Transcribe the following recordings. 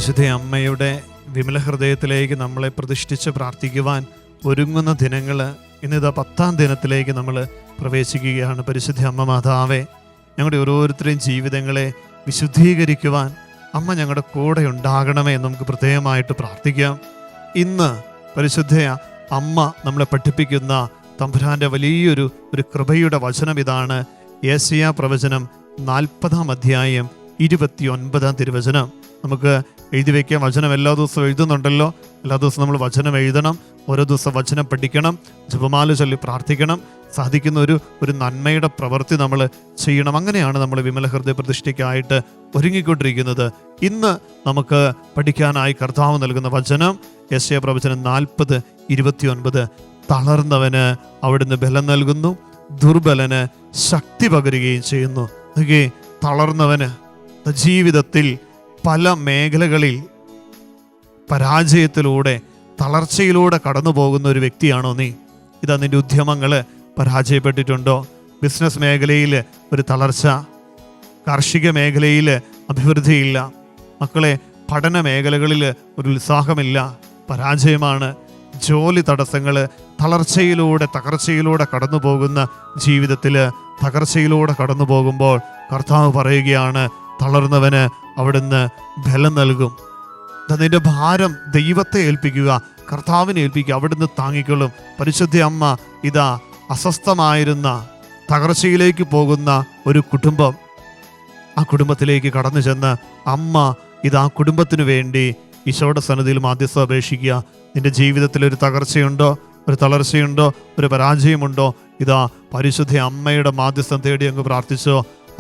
പരിശുദ്ധ അമ്മയുടെ വിമല ഹൃദയത്തിലേക്ക് നമ്മളെ പ്രതിഷ്ഠിച്ച് പ്രാർത്ഥിക്കുവാൻ ഒരുങ്ങുന്ന ദിനങ്ങൾ ഇന്നിതാ 10ാം ദിനത്തിലേക്ക് നമ്മൾ പ്രവേശിക്കുകയാണ്. പരിശുദ്ധ അമ്മ മാതാവേ, ഞങ്ങളുടെ ഓരോരുത്തരെയും ജീവിതങ്ങളെ വിശുദ്ധീകരിക്കുവാൻ അമ്മ ഞങ്ങളുടെ കൂടെ ഉണ്ടാകണമേ എന്ന് നമുക്ക് പ്രത്യേകമായിട്ട് പ്രാർത്ഥിക്കാം. ഇന്ന് പരിശുദ്ധ അമ്മ നമ്മളെ പഠിപ്പിക്കുന്ന തമ്പുരാൻ്റെ വലിയൊരു കൃപയുടെ വചനം ഇതാണ്. യെശയ്യാ പ്രവചനം 40-ാം അധ്യായം 29-ാം തിരുവചനം. നമുക്ക് എഴുതി വയ്ക്കാം. വചനം എല്ലാ ദിവസവും എഴുതുന്നുണ്ടല്ലോ. എല്ലാ ദിവസവും നമ്മൾ വചനം എഴുതണം. ഓരോ ദിവസം വചനം പഠിക്കണം, ജപമാല ചൊല്ലി പ്രാർത്ഥിക്കണം. സാധിക്കുന്ന ഒരു നന്മയുടെ പ്രവൃത്തി നമ്മൾ ചെയ്യണം. അങ്ങനെയാണ് നമ്മൾ വിമല ഹൃദയ പ്രതിഷ്ഠയ്ക്കായിട്ട് ഒരുങ്ങിക്കൊണ്ടിരിക്കുന്നത്. ഇന്ന് നമുക്ക് പഠിക്കാനായി കർത്താവ് നൽകുന്ന വചനം യെശയ്യാ പ്രവചനം 40:29. തളർന്നവന് അവിടുന്ന് ബലം നൽകുന്നു, ദുർബലന് ശക്തി പകരുകയും ചെയ്യുന്നു. തളർന്നവന് ജീവിതത്തിൽ പല മേഖലകളിൽ പരാജയത്തിലൂടെ തളർച്ചയിലൂടെ കടന്നു പോകുന്ന ഒരു വ്യക്തിയാണോ നീ? ഇതാ നിന്റെ ഉദ്യമങ്ങൾ പരാജയപ്പെട്ടിട്ടുണ്ടോ? ബിസിനസ് മേഖലയിൽ ഒരു തളർച്ച, കാർഷിക മേഖലയിൽ അഭിവൃദ്ധിയില്ല, മക്കളെ പഠന മേഖലകളിൽ ഒരു ഉത്സാഹമില്ല, പരാജയമാണ്, ജോലി തടസ്സങ്ങൾ, തളർച്ചയിലൂടെ തകർച്ചയിലൂടെ കടന്നു പോകുന്ന ജീവിതത്തിൽ തകർച്ചയിലൂടെ കടന്നു പോകുമ്പോൾ കർത്താവ് പറയുകയാണ്, തളർന്നവന് അവിടുന്ന് ബലം നൽകും. നിന്റെ ഭാരം ദൈവത്തെ ഏൽപ്പിക്കുക, കർത്താവിനെ ഏൽപ്പിക്കുക, അവിടുന്ന് താങ്ങിക്കൊള്ളും. പരിശുദ്ധ അമ്മ ഇതാ അസ്വസ്ഥമായിരുന്ന തകർച്ചയിലേക്ക് പോകുന്ന ഒരു കുടുംബം, ആ കുടുംബത്തിലേക്ക് കടന്നു ചെന്ന് അമ്മ ഇതാ കുടുംബത്തിനു വേണ്ടി ഈശോയുടെ സന്നിധിയിൽ മാധ്യസ്ഥം അപേക്ഷിക്കുക. നിന്റെ ജീവിതത്തിൽ ഒരു തകർച്ചയുണ്ടോ, ഒരു തളർച്ചയുണ്ടോ, ഒരു പരാജയമുണ്ടോ? ഇതാ പരിശുദ്ധ അമ്മയുടെ മാധ്യസ്ഥം തേടി അങ്ങ് പ്രാർത്ഥിച്ചോ.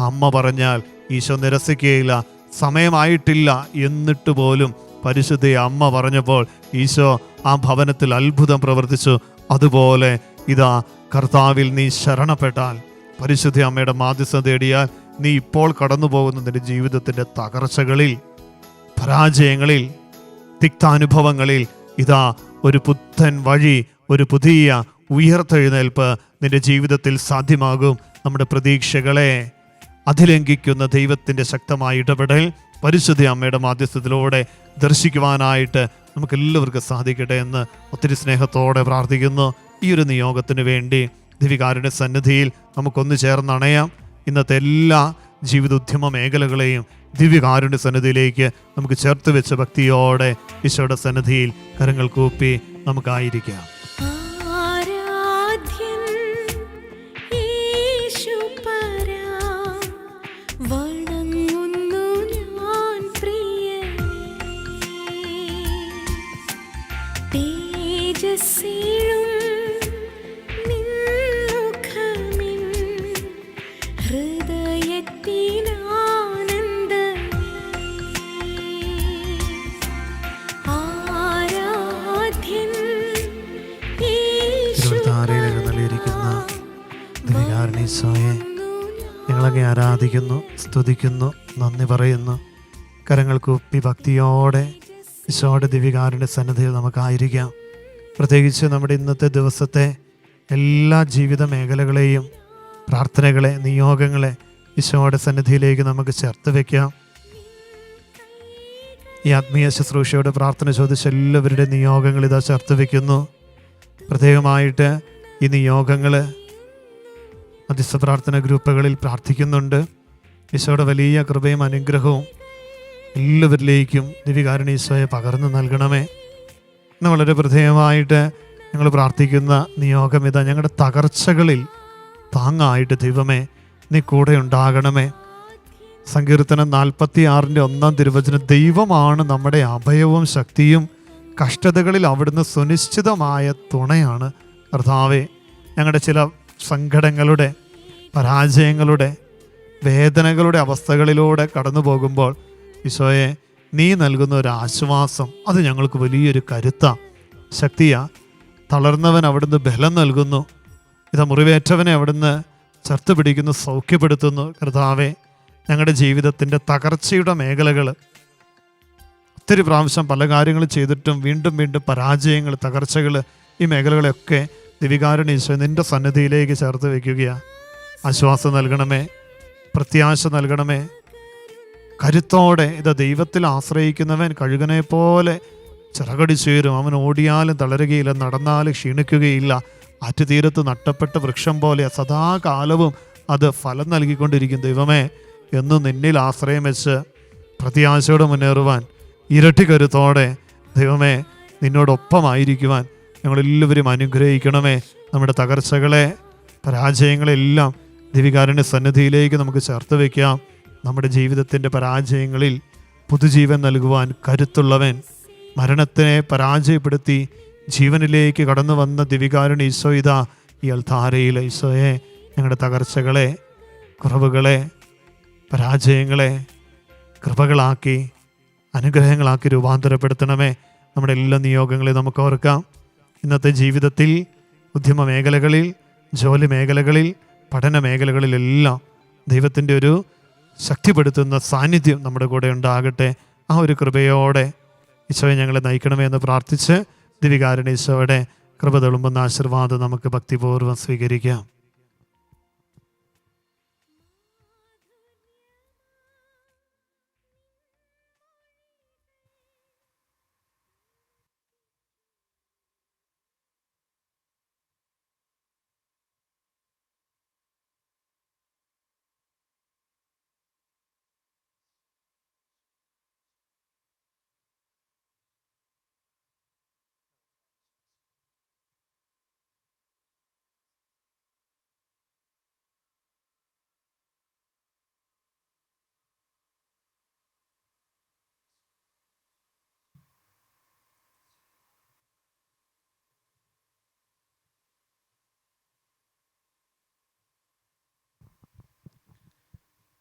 അമ്മ പറഞ്ഞാൽ ഈശോ നിരസിക്കുകയില്ല. സമയമായിട്ടില്ല എന്നിട്ട് പോലും പരിശുദ്ധ അമ്മ പറഞ്ഞപ്പോൾ ഈശോ ആ ഭവനത്തിൽ അത്ഭുതം പ്രവർത്തിച്ചു. അതുപോലെ ഇതാ കർത്താവിൽ നീ ശരണപ്പെട്ടാൽ, പരിശുദ്ധ അമ്മയുടെ മാധ്യസ്ഥം തേടിയാൽ, നീ ഇപ്പോൾ കടന്നു പോകുന്ന നിന്റെ ജീവിതത്തിൻ്റെ തകർച്ചകളിൽ, പരാജയങ്ങളിൽ, തിക്താനുഭവങ്ങളിൽ ഇതാ ഒരു പുത്തൻ വഴി, ഒരു പുതിയ ഉയർത്തെഴുന്നേൽപ്പ് നിന്റെ ജീവിതത്തിൽ സാധ്യമാകും. നമ്മുടെ പ്രതീക്ഷകളെ അതിലംഘിക്കുന്ന ദൈവത്തിൻ്റെ ശക്തമായ ഇടപെടൽ പരിശുദ്ധ അമ്മയുടെ മാധ്യസ്ഥത്തിലൂടെ ദർശിക്കുവാനായിട്ട് നമുക്ക് എല്ലാവർക്കും സാധിക്കട്ടെ എന്ന് ഒത്തിരി സ്നേഹത്തോടെ പ്രാർത്ഥിക്കുന്നു. ഈ ഒരു നിയോഗത്തിന് വേണ്ടി ദിവികാരുടെ സന്നിധിയിൽ നമുക്കൊന്ന് ചേർന്നണയാം. ഇന്നത്തെ എല്ലാ ജീവിതോദ്യമ മേഖലകളെയും ദിവ്യകാരുണ്യ സന്നിധിയിലേക്ക് നമുക്ക് ചേർത്ത് വെച്ച ഭക്തിയോടെ ഈശോയുടെ സന്നിധിയിൽ കരങ്ങൾ കൂപ്പി നമുക്കായിരിക്കാം. ഞങ്ങളങ്ങെ ആരാധിക്കുന്നു, സ്തുതിക്കുന്നു, നന്ദി പറയുന്നു. കരങ്ങൾ കൂപ്പി ഭക്തിയോടെ ഈശോയുടെ ദിവ്യകാരുണ്യ സന്നിധിയിൽ നമുക്കായിരിക്കാം. പ്രത്യേകിച്ച് നമ്മുടെ ഇന്നത്തെ ദിവസത്തെ എല്ലാ ജീവിത മേഖലകളെയും, പ്രാർത്ഥനകളെ, നിയോഗങ്ങളെ ഈശോയുടെ സന്നിധിയിലേക്ക് നമുക്ക് ചേർത്ത് വയ്ക്കാം. ഈ ആത്മീയ ശുശ്രൂഷയുടെ പ്രാർത്ഥന ചോദിച്ച എല്ലാവരുടെ നിയോഗങ്ങൾ ഇതാ ചേർത്ത് വയ്ക്കുന്നു. പ്രത്യേകമായിട്ട് ഈ നിയോഗങ്ങൾ മധ്യസ്ഥ പ്രാർത്ഥന ഗ്രൂപ്പുകളിൽ പ്രാർത്ഥിക്കുന്നുണ്ട്. ഈശോയുടെ വലിയ കൃപയും അനുഗ്രഹവും എല്ലാവരിലേക്കും ദിവ്യകാരുണ്യ ഈശോയെ പകർന്നു നൽകണമേ എന്ന് വളരെ പ്രത്യേകമായിട്ട് ഞങ്ങൾ പ്രാർത്ഥിക്കുന്ന നിയോഗം ഇതാ. ഞങ്ങളുടെ തകർച്ചകളിൽ താങ്ങായിട്ട് ദൈവമേ നീ കൂടെ ഉണ്ടാകണമേ. സങ്കീർത്തനം 46-1 തിരുവചനം, ദൈവമാണ് നമ്മുടെ അഭയവും ശക്തിയും, കഷ്ടതകളിൽ അവിടുന്ന് സുനിശ്ചിതമായ തുണയാണ്. കർത്താവേ, ഞങ്ങളുടെ ചില സങ്കടങ്ങളുടെ, പരാജയങ്ങളുടെ, വേദനകളുടെ അവസ്ഥകളിലൂടെ കടന്നു പോകുമ്പോൾ ഈശോയെ നീ നൽകുന്ന ഒരു ആശ്വാസം, അത് ഞങ്ങൾക്ക് വലിയൊരു കരുത്താ, ശക്തിയാ. തളർന്നവൻ അവിടുന്ന് ബലം നൽകുന്നു. ഇതാ മുറിവേറ്റവനെ അവിടുന്ന് ചേർത്ത് പിടിക്കുന്നു, സൗഖ്യപ്പെടുത്തുന്നു. കർത്താവേ, ഞങ്ങളുടെ ജീവിതത്തിൻ്റെ തകർച്ചയുടെ മേഖലകൾ, ഒത്തിരി പ്രാവശ്യം പല കാര്യങ്ങൾ ചെയ്തിട്ടും വീണ്ടും വീണ്ടും പരാജയങ്ങൾ, തകർച്ചകൾ, ഈ മേഖലകളെയൊക്കെ ദിവ്യകാരുണ്യ ഈശോ നിൻ്റെ സന്നിധിയിലേക്ക് ചേർത്ത് വയ്ക്കുകയാണ്. ആശ്വാസം നൽകണമേ, പ്രത്യാശ നൽകണമേ, കരുത്തോടെ ഇത് ദൈവത്തിൽ ആശ്രയിക്കുന്നവൻ കഴുകനെ പോലെ ചിറകടിച്ചുയരും. അവൻ ഓടിയാലും തളരുകയില്ല, നടന്നാലും ക്ഷീണിക്കുകയില്ല. ആറ്റുതീരത്ത് നട്ടപ്പെട്ട വൃക്ഷം പോലെ സദാകാലവും അത് ഫലം നൽകിക്കൊണ്ടിരിക്കും. ദൈവമേ, എന്നും നിന്നിൽ ആശ്രയം വെച്ച് പ്രത്യാശയോടെ മുന്നേറുവാൻ, ഇരട്ടി കരുത്തോടെ ദൈവമേ നിന്നോടൊപ്പമായിരിക്കുവാൻ ഞങ്ങളെല്ലാവരും അനുഗ്രഹിക്കണമേ. നമ്മുടെ തകർച്ചകളെ, പരാജയങ്ങളെല്ലാം ദിവികാരുണ്യ സന്നിധിയിലേക്ക് നമുക്ക് ചേർത്ത് വയ്ക്കാം. നമ്മുടെ ജീവിതത്തിൻ്റെ പരാജയങ്ങളിൽ പുതുജീവൻ നൽകുവാൻ കരുത്തുള്ളവൻ, മരണത്തിനെ പരാജയപ്പെടുത്തി ജീവനിലേക്ക് കടന്നു വന്ന ദിവികാരുണ്യ ഈശോ ഇതാ ഈ അൾത്താരയിൽ. ഈശോയെ, ഞങ്ങളുടെ തകർച്ചകളെ, കുറവുകളെ, പരാജയങ്ങളെ കൃപകളാക്കി, അനുഗ്രഹങ്ങളാക്കി രൂപാന്തരപ്പെടുത്തണമേ. നമ്മുടെ എല്ലാ നിയോഗങ്ങളെയും നമുക്ക് ഓർക്കാം. ഇന്നത്തെ ജീവിതത്തിൽ, ഉദ്യമ മേഖലകളിൽ, ജോലി മേഖലകളിൽ, പഠന മേഖലകളിലെല്ലാം ദൈവത്തിൻ്റെ ഒരു ശക്തിപ്പെടുത്തുന്ന സാന്നിധ്യം നമ്മുടെ കൂടെ ഉണ്ടാകട്ടെ. ആ ഒരു കൃപയോടെ ഈശോയെ ഞങ്ങളെ നയിക്കണമേ എന്ന് പ്രാർത്ഥിച്ച് ദിവികാരുണ്യ ഈശോയുടെ കൃപ തെളുമ്പുന്ന ആശീർവാദം നമുക്ക് ഭക്തിപൂർവ്വം സ്വീകരിക്കാം.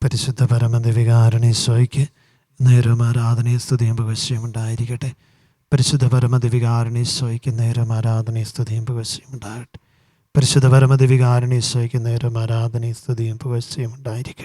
പരിശുദ്ധ പരമദിവികാരുണ്യ ഈശോയ്ക്ക് നേരം ആരാധനയും സ്തുതിയും പുകഴ്ചയും ഉണ്ടായിരിക്കട്ടെ. പരിശുദ്ധ പരമദിവികാരുണ്യ ഈശോയ്ക്ക് നേരം ആരാധനയും സ്തുതിയും പുകഴ്ചയും ഉണ്ടാകട്ടെ. പരിശുദ്ധ പരമദിവികാരുണ്യ ഈശോയ്ക്ക് നേരം ആരാധനയും സ്തുതിയും പുകഴ്ചയും ഉണ്ടായിരിക്കട്ടെ.